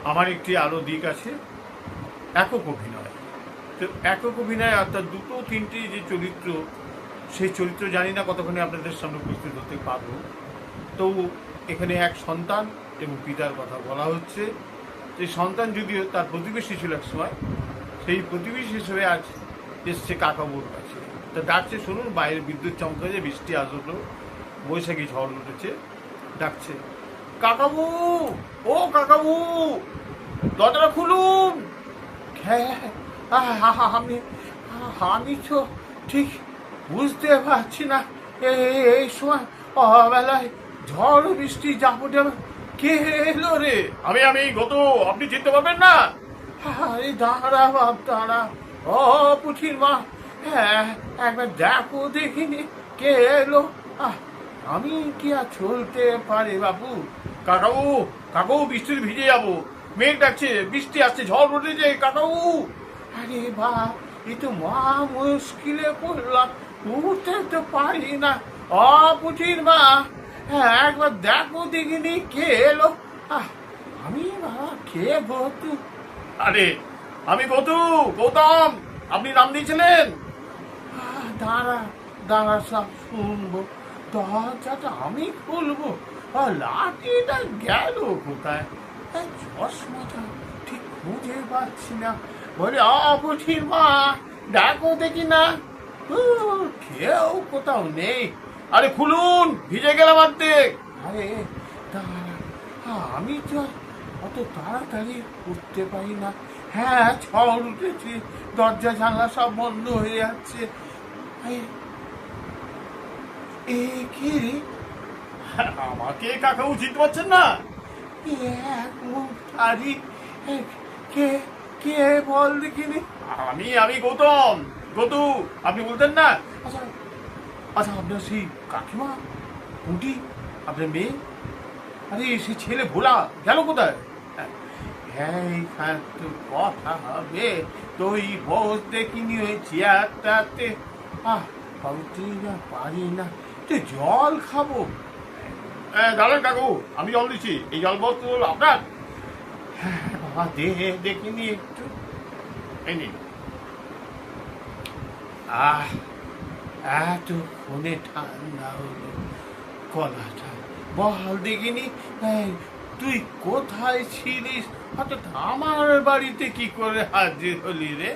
আমার একটি আরও দিক আছে, একক অভিনয়। তো একক অভিনয় অর্থাৎ দুটো তিনটি যে চরিত্র, সেই চরিত্র জানি না কতক্ষণে আপনাদের সামনে উপস্থিত হতে পারবো। তো এখানে এক সন্তান এবং পিতার কথা বলা হচ্ছে। যে সন্তান যদিও তার প্রতিবেশী ছিল এক সময়, সেই প্রতিবেশী হিসেবে আজ এসছে কাকাবুর কাছে। তা ডাকছে, শুনুন, বাইরে বিদ্যুৎ চমকাছে, বৃষ্টি আসলো, বৈশাখী ঝড় উঠেছে, ডাকছে, কাকাবু, ও কাকাবু, দরজাটা খুলুন। হ্যাঁ, আমি আমি তো ঠিক বুঝতে পারছি না, এই সময় অবেলায় ঝড় বৃষ্টি জাপটে কে এলো রে? আমি গত, আপনি চিনতে পারবেন না? আরে দাঁড়া বাপ, দাঁড়া। ও পুঠির মা, হ্যাঁ একবার দেখো দেখিনি কে এলো। আমি কি আর চলতে পারি বাবু? কাকাবু, কাকাবু, বৃষ্টির ভিজে যাবো, মেঘ ডাকছে, বৃষ্টি আসছে, ঝড় উঠেছে কাকাবু। আরে বা, এ তো মা মুশকিলে পড়লাম, উঠতে তো পারি না। পুঠির মা, হ্যাঁ একবার দেখো দেখিনি কে এলো। আমি বাবা কে গতু? আরে আমি গৌতম, আপনি নাম দিয়েছিলেন? দাঁড়া দাঁড়া, সব শুনবো। দরজাটা আমি খুলবো, লাঠিটা গেল কোথায়? চশমাটা ঠিক খুঁজে পাচ্ছি না। বলে, পুঠির মা, দেখো দেখি না, কেউ কোথাও নেই। আরে খুলুন, ভিজে গেলাম অর্ধেক। আরে দাঁড়া, আমি তো অত তাড়াতাড়ি উঠতে পারি না। হ্যাঁ, ঝড় উঠেছে, দরজা জানলা সব বন্ধ হয়ে যাচ্ছে। কি রে? আমাকে কাকাবু চিনতে পারছেন না? এক মুখ আরি, কে কে বল দেখিনি। আমি গৌতম, গতু, আপনি বলতেন না? আচ্ছা আচ্ছা, আপনার সেই কাকিমা কুটি, আপনার মেয়ে, আরে সে ছেলে ভোলা গেল কোথায়? হ্যাঁ, তো কথা হবে, তুই বস দেখিনি ওই চেয়ারটাতে। পারি না, জল খাবো। দাঁড়ান কাকু, আমি জল দিচ্ছি, এই জল বোতল আপনার? হ্যাঁ বাবা, দেখিনি একটু, এই নিন। এতক্ষণে ঠান্ডা হলো গলাটা। বল দেখিনি, তুই কোথায় ছিলিস, হঠাৎ আমার বাড়িতে কি করে হাজির হলি রে?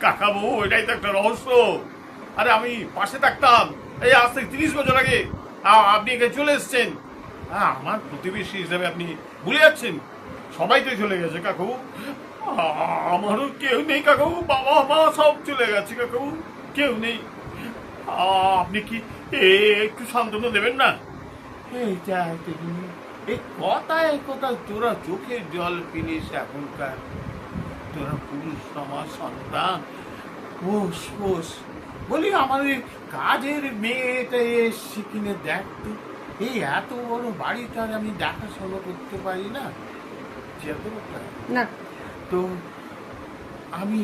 কাকাবু, এটাই তো একটা রহস্য। আরে আমি পাশে থাকতাম এই আজ থেকে 30 বছর আগে, আপনি এখানে চলে এসছেন। আমার প্রতিবেশী হিসাবে আপনি ভুলে যাচ্ছেন? সবাই তো চলে গেছে কাকাবু, আমারও কেউ নেই কাকাবু, বাবা মা সব চলে গেছে কাকাবু, কেউ নেই। আপনি কি একটু সান্ত্বনা দেবেন না? এই কথায় কথায় তোরা চোখের জল ফিনিস এখনকার, তোরা পুরুষ সমাজ সন্তান, পোষ পোষ বলি। আমাদের কাজের মেয়েটা এসছি কিনে দেখতো, এই এত বড় বাড়িটার আমি দেখাশোনা করতে পারি না? না, তো আমি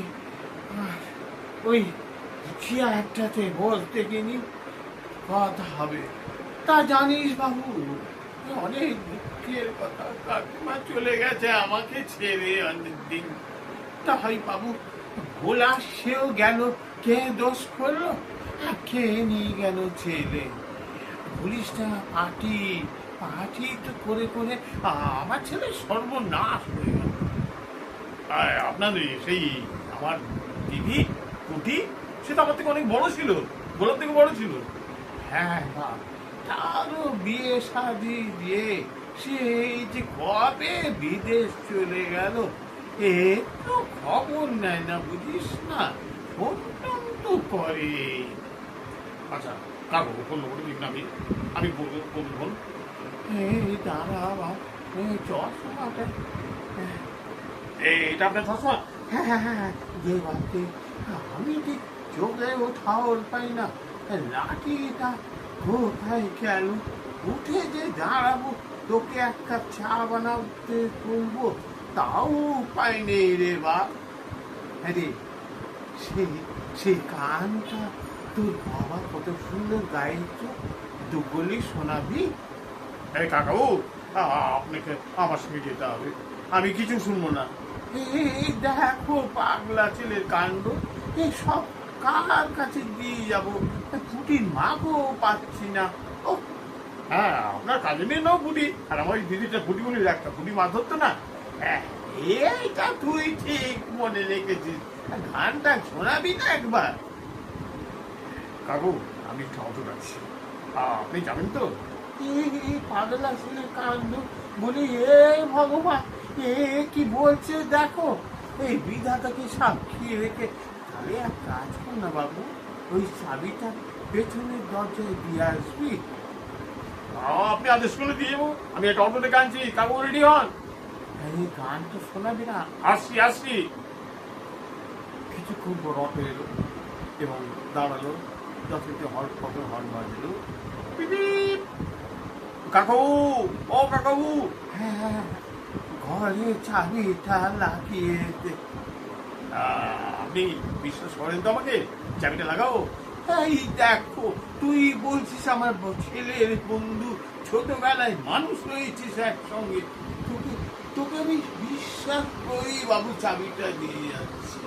ওই চেয়ারটাতে বলতে গিনি কথা হবে। তা জানিস বাবু, অনেক দুঃখের কথা, কাকিমা চলে গেছে আমাকে ছেড়ে অনেকদিন। তাই বাবু, ভোলা সেও গেল, কে দোষ করলো? কে নিয়ে গেল ছেলে? পুলিশ না, পার্টি তো করে করে আমার ছেলে সর্বনাশ হয়ে গেল। আপনার সেই আমার দিদি কুটি, সে তো আমার থেকে অনেক বড় ছিল, গোলাপ থেকে বড় ছিল। হ্যাঁ, তারও বিয়ে শাদি দিয়ে সেই যে কবে বিদেশ চলে গেল, একটু খবর নেয় না, বুঝিস না, ফোন তো করে। আচ্ছা কাকু, ফোন করে দিন, আমি বলবো, বলুন। এই দাঁড়া, চশমাটা, এটা আপনার চশমা? হ্যাঁ, আমি ঠিক চোখে ওঠাও পাই না, লাঠিটা কোথায় গেল? উঠে যে দাঁড়াবো, তোকে এক কাপ চা বানাতে বলবো, তাও উপায় নেই রে বাপ। আরে সেই গানটা তোর বাবা কত সুন্দর গাইতো, দুগলি শোনাবি? এই কাকাবু, আপনাকে আমার সঙ্গে যেতে হবে, আমি কিছু শুনবো না। এই দেখো পাগলা ছেলের কাণ্ড, এই সব কার কাছে দিয়ে যাবো, পুটির মাকেও পাচ্ছি না। ও হ্যাঁ, আপনার কাজে নিয়ে নাও পুটি, আর আমার ওই দিদিটা পুটি বলে একটা পুটি মাছ ধরতো না। হ্যাঁ, এইটা তুই ঠিক মনে রেখেছিস, গানটা শোনাবি না একবার? কাকু আমি একটা অটো রাখছি, আপনি যাবেন তো? এই পাগলা ছেলের কাণ্ড, বলি এ ভগবান, এ কি বলছে দেখো, এই বিধাতাকে সাক্ষী রেখে তাহলে এক কাজ কর না বাবু, ওই চাবিটা পেছনের দরজায় দিয়ে আসবি। আপনি আদেশ করে দিয়ে যাবো, আমি একটা অটো ডেকে আনছি, কাকু রেডি হন। এই গান তো শোনাবি না? আসছি আসছি। কিছুক্ষণ পর অটো এলো এবং দাঁড়ালো, যথারীতি হর্ন বাজলো। কাকু, ও কাকু। হ্যাঁ, ঘরে চাবিটা লাগিয়ে দে। আপনি বিশ্বাস করেন তো আমাকে? চাবিটা লাগাও। এই দেখো, তুই বলছিস আমার ছেলের বন্ধু, ছোটবেলায় মানুষ হয়েছিস একসঙ্গে, তোকে তোকে আমি বিশ্বাস করি বাবু, চাবিটা দিয়ে যাচ্ছি।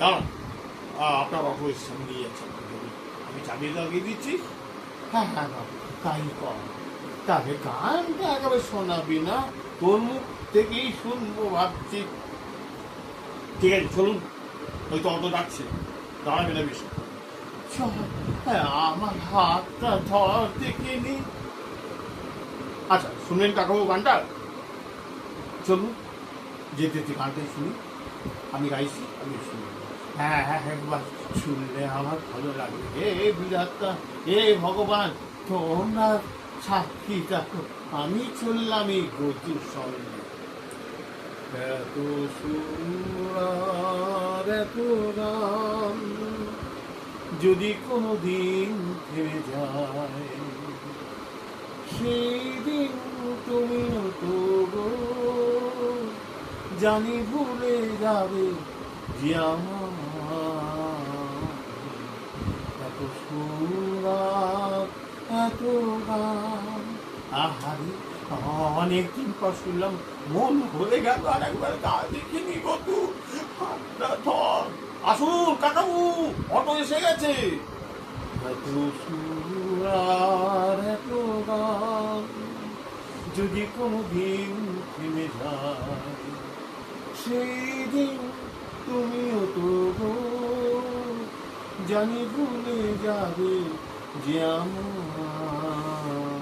দাঁড়ান, আপনার অফিস সামনে নিয়ে যাচ্ছে, আমি চাবি লাগিয়ে দিচ্ছি। হ্যাঁ হ্যাঁ বাবু, তাই কর। তাহলে গানটা একেবারে শোনাবি না, তোর মুখ থেকেই শুনবো ভাবছি। ঠিক আছে চলুন, ওই তো অটো ডাকছে, দাঁড়াবে না বেশি। হ্যাঁ, আমার হাতটা ধর দেখিনি। আচ্ছা শুনলেন কাকাবু গানটা? চলুন যেতে যেতে গানটাই শুনি, আমি গাইছি, আমি শুনি। হ্যাঁ হ্যাঁ, একবার শুনলে আমার ভালো লাগবে। হে বিধাতা, হে ভগবান, তোমরা সাক্ষী দেখো, আমি চললাম এই গতির সঙ্গে। এত সুর এত গান যদি কোনোদিন থেমে যায়, সেই দিন তুমি তো গো জানি ভুলে যাবে যে আমার এত সুর এত গান। আহারে, অনেকদিন পর শুনলাম, মন ভরে গেল, আর একবার গা দেখিনি গতু। আসুন কাকাবু, অটো এসে গেছে। এত সুর এত গান যদি কোনোদিন থেমে যায়, সেই দিন তুমিও তো গো জানি ভুলে যাবে যে আমার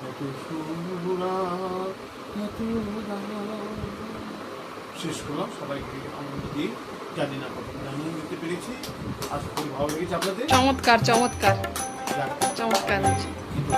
এত সুর এত গান। শেষ করলাম, সবাইকে আনন্দ দিয়ে, জানি না কতক্ষণ আনন্দ দিতে পেরেছি, আশা করি ভালো লেগেছে আপনাদের। চমৎকার চমৎকার চমৎকার। কিন্তু